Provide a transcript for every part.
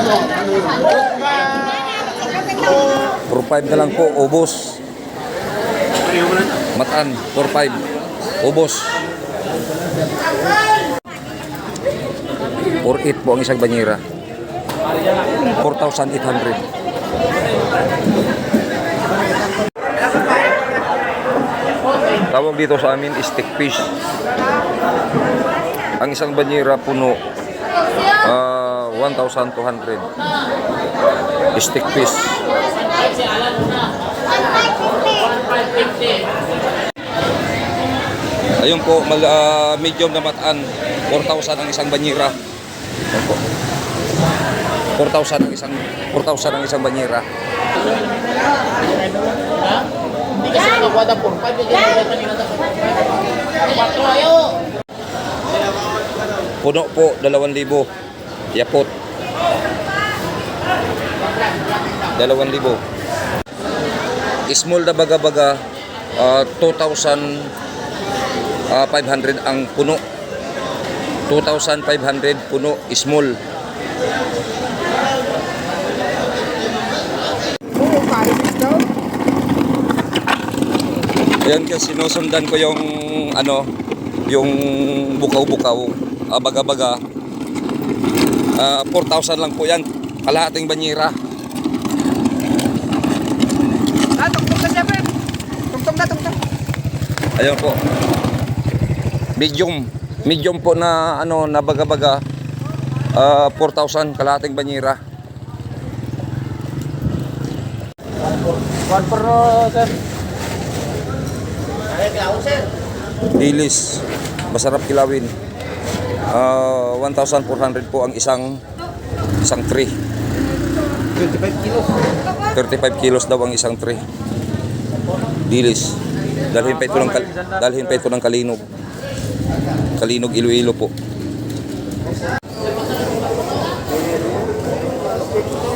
4-5 na lang po, ubos. Matan, 4-5. Ubos. 4-8 po ang isang banyera. 4,800. Tawag dito sa amin stick fish. Ang isang banyera puno 1,200. Stick fish. Ayun po, medium na mataan, 4,000 ang isang banyera. 4,000 ang isang banyera. Hindi kasi nagwada 4-5 yung Puno po, 2,000. Yapot. 2,000. Small na baga-baga, 2,500 ang puno. 2,500 puno, small. Ayan kasi sinusundan ko yung yung bukaw-bukaw, baga-baga. 4,000 lang po yan, kalahating banyera. Tungtong na siya, Fred. Tungtong. Ayan po. Medium po na na baga-baga. 4,000 kalahating banyera. 1 per sir. Dilis. Masarap kilawin. 1,400 po ang isang tray. 25 kilos. 35 kilos daw ang isang tray. Dilis. Dalhin pa ito ng Kalinog. Kalinog, Iloilo po.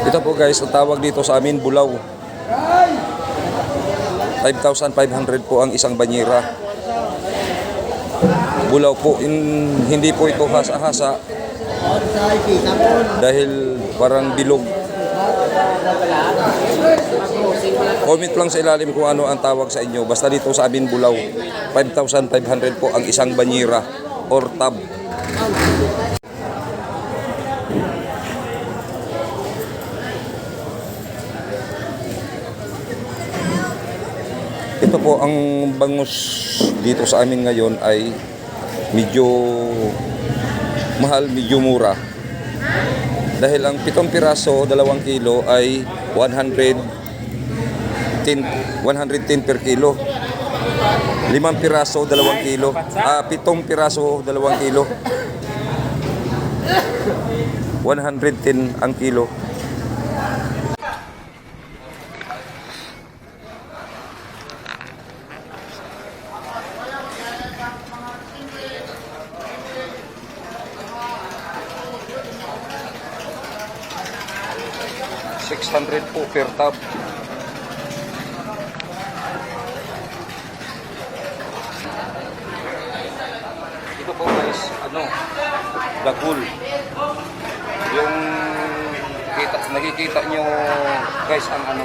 Ito po guys, ang tawag dito sa amin, bulaw. 5,500 po ang isang banyera. Bulaw po, hindi po ito hasa-hasa dahil parang bilog. Comment lang sa ilalim kung ano ang tawag sa inyo. Basta dito sa amin, bulaw. 5,500 po ang isang banyera or tab. Ito po ang bangus dito sa amin ngayon ay medyo mahal, medyo mura. Dahil ang 7 piraso, 2 kilo ay 110 per kilo. 5 piraso, 2 kilo. 7 piraso, 2 kilo. 110 ang kilo. $600 po per tab. Ito po guys, dagul. Yung nakikita nyo guys ang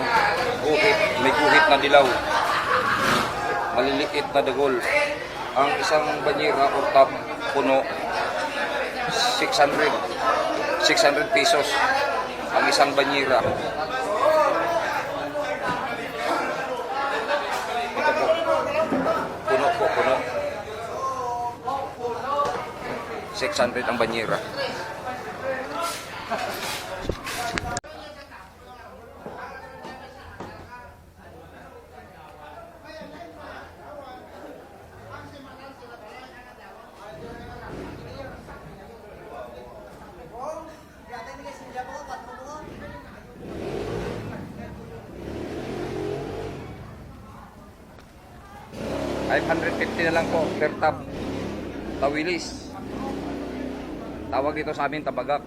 guhit, may guhit na dilaw. Maliliit na dagul. Ang isang banyera o tab puno 600 pesos ang isang banyera. Ito po. Puno. 600 ang banyera. $550 na lang po per tab. Tawilis. Tawag dito sa amin, tabagak.